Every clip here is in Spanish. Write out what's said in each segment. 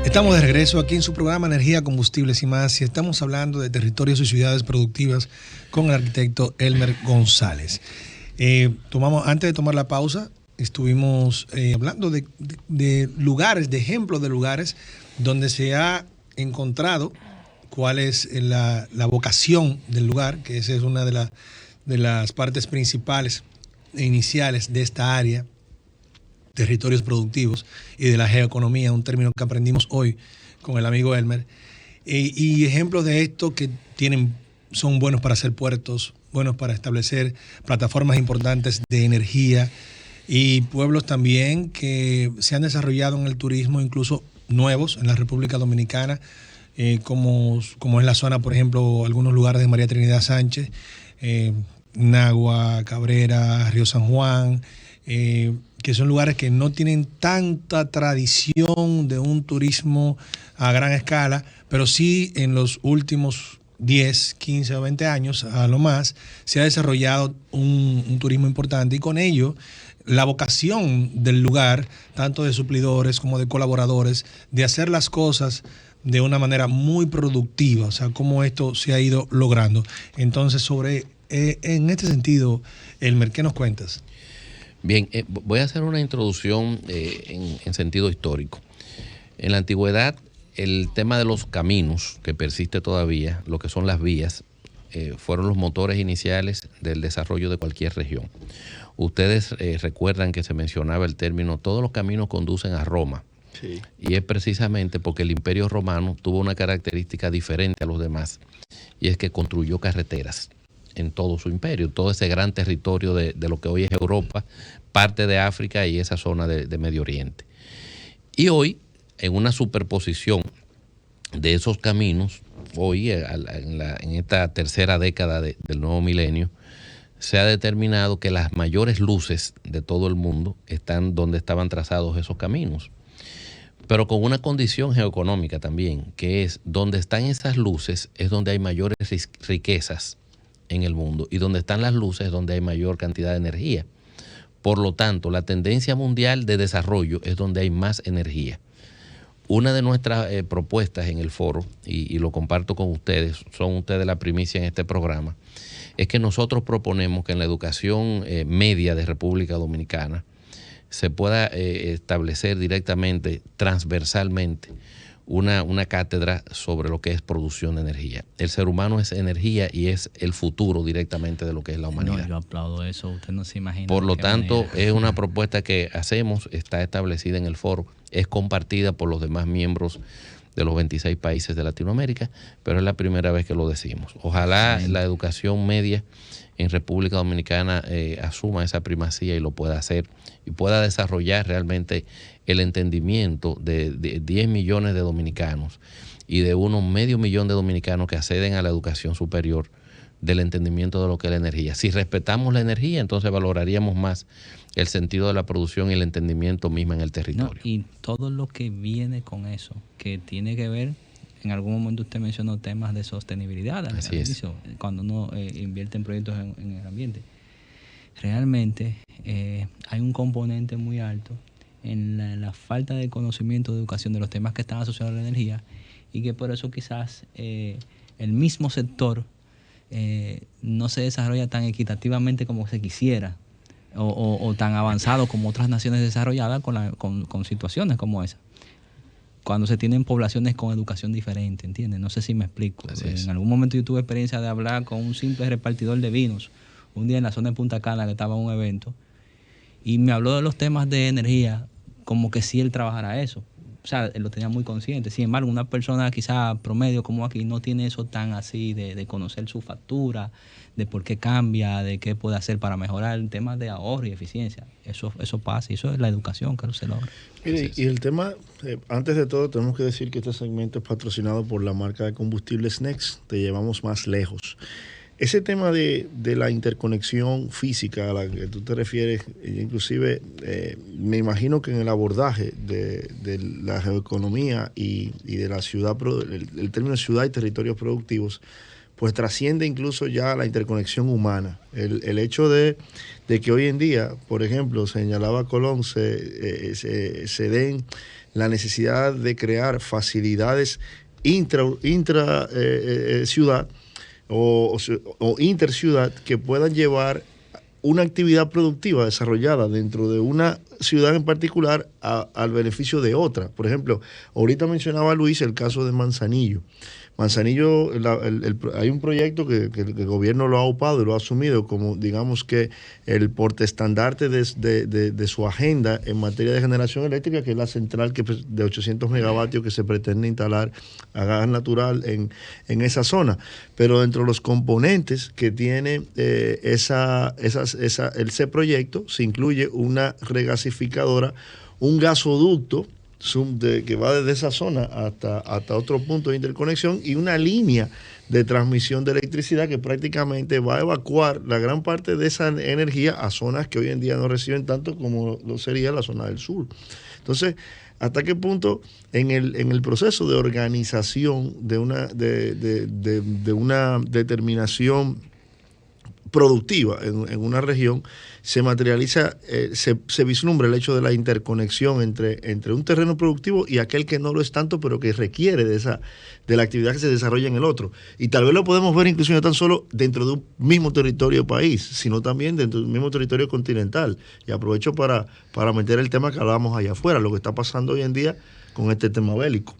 Estamos de regreso aquí en su programa Energía, Combustibles y Más, y estamos hablando de territorios y ciudades productivas con el arquitecto Elmer González. Antes de tomar la pausa, estuvimos hablando de lugares, de ejemplos de lugares donde se ha encontrado cuál es la vocación del lugar, que esa es una de las partes principales e iniciales de esta área, territorios productivos y de la geoeconomía, un término que aprendimos hoy con el amigo Elmer, y ejemplos de esto que son buenos para hacer puertos, buenos para establecer plataformas importantes de energía, y pueblos también que se han desarrollado en el turismo, incluso nuevos en la República Dominicana, como es la zona, por ejemplo, algunos lugares de María Trinidad Sánchez, Nagua, Cabrera, Río San Juan, que son lugares que no tienen tanta tradición de un turismo a gran escala, pero sí en los últimos 10, 15 o 20 años, a lo más, se ha desarrollado un turismo importante, y con ello la vocación del lugar, tanto de suplidores como de colaboradores, de hacer las cosas de una manera muy productiva, o sea, cómo esto se ha ido logrando. Entonces, en este sentido, Elmer, ¿qué nos cuentas? Bien, voy a hacer una introducción en sentido histórico. En la antigüedad, el tema de los caminos, que persiste todavía, lo que son las vías, fueron los motores iniciales del desarrollo de cualquier región. Ustedes recuerdan que se mencionaba el término, todos los caminos conducen a Roma. Sí. Y es precisamente porque el Imperio Romano tuvo una característica diferente a los demás, y es que construyó carreteras en todo su imperio, todo ese gran territorio de lo que hoy es Europa, parte de África y esa zona de Medio Oriente. Y hoy, en una superposición de esos caminos, hoy en esta tercera década del nuevo milenio, se ha determinado que las mayores luces de todo el mundo están donde estaban trazados esos caminos, pero con una condición geoeconómica también, que es donde están esas luces es donde hay mayores riquezas en el mundo, y donde están las luces es donde hay mayor cantidad de energía. Por lo tanto, la tendencia mundial de desarrollo es donde hay más energía. Una de nuestras propuestas en el foro, y lo comparto con ustedes, son ustedes la primicia en este programa, es que nosotros proponemos que en la educación media de República Dominicana se pueda establecer directamente, transversalmente, una cátedra sobre lo que es producción de energía. El ser humano es energía y es el futuro directamente de lo que es la humanidad. No, yo aplaudo eso, usted no se imagina. Por lo tanto, es una propuesta que hacemos, está establecida en el foro, es compartida por los demás miembros de los 26 países de Latinoamérica, pero es la primera vez que lo decimos. Ojalá la educación media en República Dominicana asuma esa primacía y lo pueda hacer, y pueda desarrollar realmente el entendimiento de 10 millones de dominicanos y de unos medio millón de dominicanos que acceden a la educación superior, del entendimiento de lo que es la energía. Si respetamos la energía, entonces valoraríamos más el sentido de la producción y el entendimiento mismo en el territorio. No, y todo lo que viene con eso, que tiene que ver, en algún momento usted mencionó temas de sostenibilidad. Así es. Cuando uno invierte en proyectos en el ambiente. Realmente hay un componente muy alto en la falta de conocimiento de educación de los temas que están asociados a la energía, y que por eso quizás el mismo sector no se desarrolla tan equitativamente como se quisiera, o tan avanzado como otras naciones desarrolladas con situaciones como esa, cuando se tienen poblaciones con educación diferente, ¿entiendes? No sé si me explico. En algún momento yo tuve experiencia de hablar con un simple repartidor de vinos un día en la zona de Punta Cana, que estaba en un evento, y me habló de los temas de energía como que si él trabajara eso. O sea, él lo tenía muy consciente. Sin embargo, una persona quizá promedio como aquí no tiene eso tan así de conocer su factura, de por qué cambia, de qué puede hacer para mejorar el tema de ahorro y eficiencia. Eso pasa, y eso es la educación que se logra. Y el tema, antes de todo, tenemos que decir que este segmento es patrocinado por la marca de combustibles Next. Te llevamos más lejos. Ese tema de la interconexión física a la que tú te refieres, inclusive me imagino que en el abordaje de la geoeconomía y de la ciudad, el término ciudad y territorios productivos, pues trasciende incluso ya la interconexión humana. El hecho de que hoy en día, por ejemplo, señalaba Colón, se den la necesidad de crear facilidades intra ciudad o interciudad que puedan llevar una actividad productiva desarrollada dentro de una ciudad en particular al beneficio de otra. Por ejemplo, ahorita mencionaba Luis el caso de Manzanillo. Manzanillo, hay un proyecto que el gobierno lo ha opado y lo ha asumido como, digamos que, el portaestandarte de su agenda en materia de generación eléctrica, que es la central de 800 megavatios que se pretende instalar a gas natural en esa zona. Pero dentro de los componentes que tiene ese proyecto, se incluye una regasificadora, un gasoducto que va desde esa zona hasta otro punto de interconexión y una línea de transmisión de electricidad que prácticamente va a evacuar la gran parte de esa energía a zonas que hoy en día no reciben tanto como lo sería la zona del sur. Entonces, ¿hasta qué punto en el proceso de organización de una determinación productiva en una región se materializa, se vislumbra el hecho de la interconexión entre un terreno productivo y aquel que no lo es tanto, pero que requiere de la actividad que se desarrolla en el otro? Y tal vez lo podemos ver incluso no tan solo dentro de un mismo territorio país, sino también dentro de un mismo territorio continental. Y aprovecho para meter el tema que hablábamos allá afuera, lo que está pasando hoy en día con este tema bélico.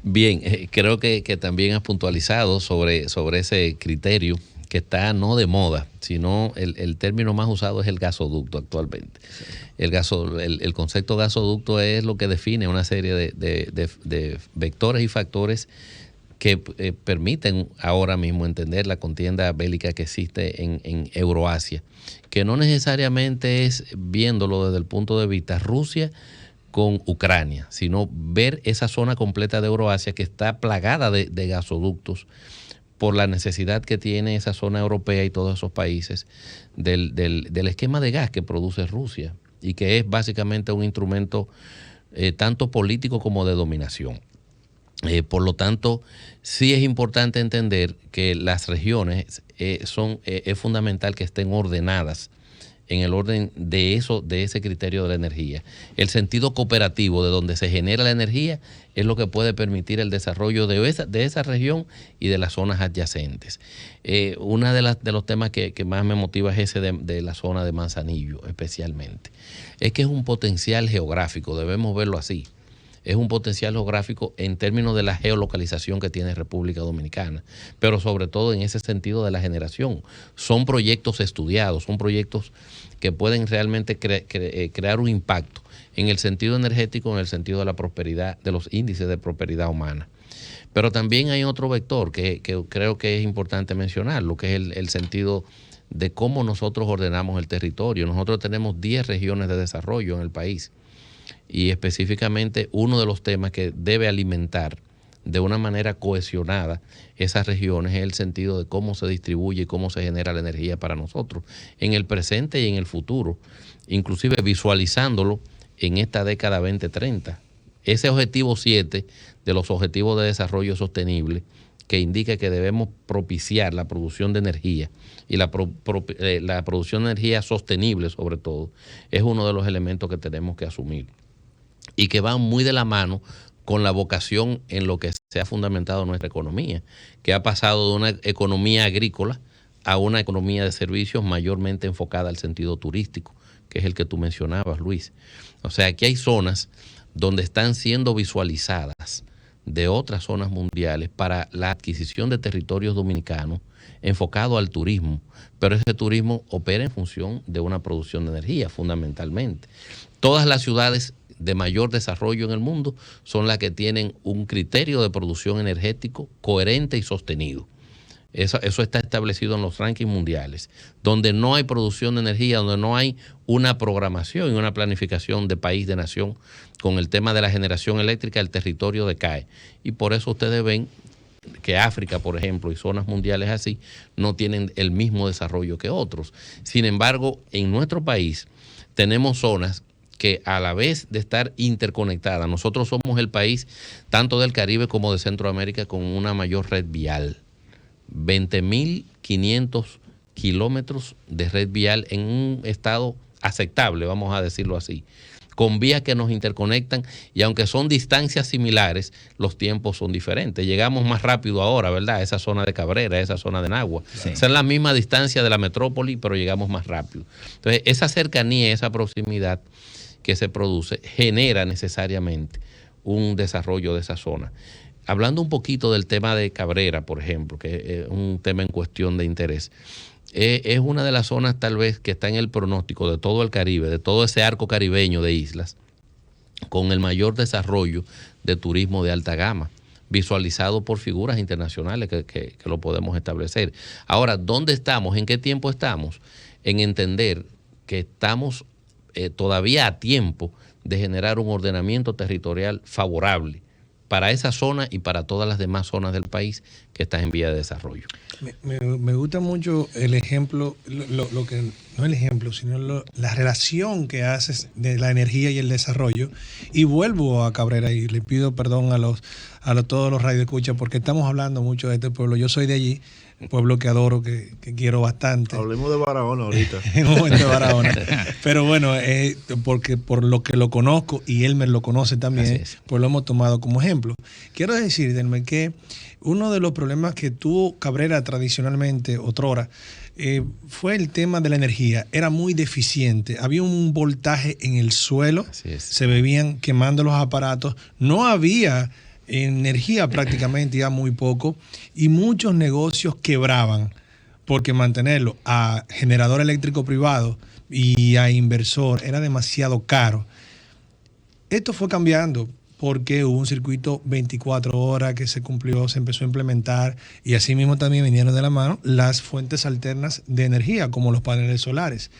Bien, creo que también has puntualizado sobre ese criterio que está no de moda, sino el término más usado es el gasoducto actualmente. Sí. El concepto gasoducto es lo que define una serie de vectores y factores que permiten ahora mismo entender la contienda bélica que existe en Euroasia, que no necesariamente es viéndolo desde el punto de vista Rusia con Ucrania, sino ver esa zona completa de Euroasia que está plagada de gasoductos por la necesidad que tiene esa zona europea y todos esos países del esquema de gas que produce Rusia y que es básicamente un instrumento tanto político como de dominación. Por lo tanto, sí es importante entender que las regiones es fundamental que estén ordenadas en el orden de ese criterio de la energía. El sentido cooperativo de donde se genera la energía es lo que puede permitir el desarrollo de esa región y de las zonas adyacentes. Uno de los temas que más me motiva es ese de la zona de Manzanillo especialmente. Es que es un potencial geográfico, debemos verlo así. Es un potencial geográfico en términos de la geolocalización que tiene República Dominicana, pero sobre todo en ese sentido de la generación. Son proyectos estudiados, son proyectos que pueden realmente crear un impacto en el sentido energético, en el sentido de la prosperidad, de los índices de prosperidad humana. Pero también hay otro vector que creo que es importante mencionar, lo que es el sentido de cómo nosotros ordenamos el territorio. Nosotros tenemos 10 regiones de desarrollo en el país. Y específicamente uno de los temas que debe alimentar de una manera cohesionada esas regiones es el sentido de cómo se distribuye y cómo se genera la energía para nosotros en el presente y en el futuro, inclusive visualizándolo en esta década 2030. Ese objetivo 7 de los objetivos de desarrollo sostenible que indica que debemos propiciar la producción de energía y la producción de energía sostenible sobre todo, es uno de los elementos que tenemos que asumir y que van muy de la mano con la vocación en lo que se ha fundamentado nuestra economía, que ha pasado de una economía agrícola a una economía de servicios mayormente enfocada al sentido turístico, que es el que tú mencionabas, Luis. O sea, aquí hay zonas donde están siendo visualizadas de otras zonas mundiales para la adquisición de territorios dominicanos enfocado al turismo, pero ese turismo opera en función de una producción de energía fundamentalmente. Todas las ciudades de mayor desarrollo en el mundo son las que tienen un criterio de producción energético coherente y sostenido. Eso está establecido en los rankings mundiales. Donde no hay producción de energía, donde no hay una programación y una planificación de país, de nación, con el tema de la generación eléctrica, el territorio decae. Y por eso ustedes ven que África, por ejemplo, y zonas mundiales así, no tienen el mismo desarrollo que otros. Sin embargo, en nuestro país tenemos zonas que a la vez de estar interconectadas, nosotros somos el país tanto del Caribe como de Centroamérica con una mayor red vial. 20.500 kilómetros de red vial en un estado aceptable, vamos a decirlo así, con vías que nos interconectan, y aunque son distancias similares, los tiempos son diferentes. Llegamos más rápido ahora, ¿verdad? Esa zona de Cabrera, esa zona de Nagua. Sí. Esa es la misma distancia de la metrópoli, pero llegamos más rápido. Entonces, esa cercanía, esa proximidad que se produce, genera necesariamente un desarrollo de esa zona. Hablando un poquito del tema de Cabrera, por ejemplo, que es un tema en cuestión de interés, es una de las zonas tal vez que está en el pronóstico de todo el Caribe, de todo ese arco caribeño de islas, con el mayor desarrollo de turismo de alta gama, visualizado por figuras internacionales que lo podemos establecer. Ahora, ¿dónde estamos? ¿En qué tiempo estamos? En entender que estamos todavía a tiempo de generar un ordenamiento territorial favorable para esa zona y para todas las demás zonas del país que están en vía de desarrollo. Me gusta mucho el ejemplo, lo que no el ejemplo, sino la relación que haces de la energía y el desarrollo. Y vuelvo a Cabrera y le pido perdón a todos los radioescuchas porque estamos hablando mucho de este pueblo. Yo soy de allí, un pueblo que adoro, que quiero bastante. Hablemos de Barahona ahorita. En un momento de Barahona. Pero bueno, porque por lo que lo conozco y Elmer lo conoce también, pues lo hemos tomado como ejemplo. Quiero decir, Elmer, que uno de los problemas que tuvo Cabrera tradicionalmente, otrora, fue el tema de la energía. Era muy deficiente. Había un voltaje en el suelo, se bebían quemando los aparatos, no había energía prácticamente, ya muy poco, y muchos negocios quebraban porque mantenerlo a generador eléctrico privado y a inversor era demasiado caro. Esto fue cambiando porque hubo un circuito 24 horas que se cumplió, se empezó a implementar, y así mismo también vinieron de la mano las fuentes alternas de energía como los paneles solares.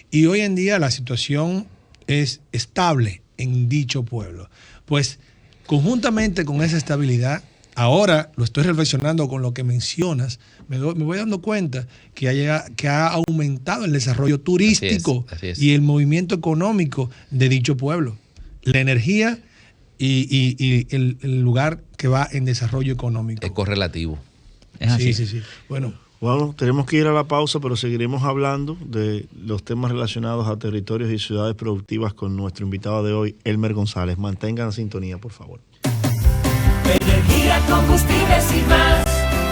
Y hoy en día la situación es estable en dicho pueblo. Pues conjuntamente con esa estabilidad, ahora lo estoy reflexionando con lo que mencionas, me voy dando cuenta que ha aumentado el desarrollo turístico así es. Y el movimiento económico de dicho pueblo. La energía y el lugar que va en desarrollo económico. Es correlativo. Es así. Sí. Bueno, Tenemos que ir a la pausa, pero seguiremos hablando de los temas relacionados a territorios y ciudades productivas con nuestro invitado de hoy, Elmer González. Mantengan la sintonía, por favor. Energía, combustibles y más.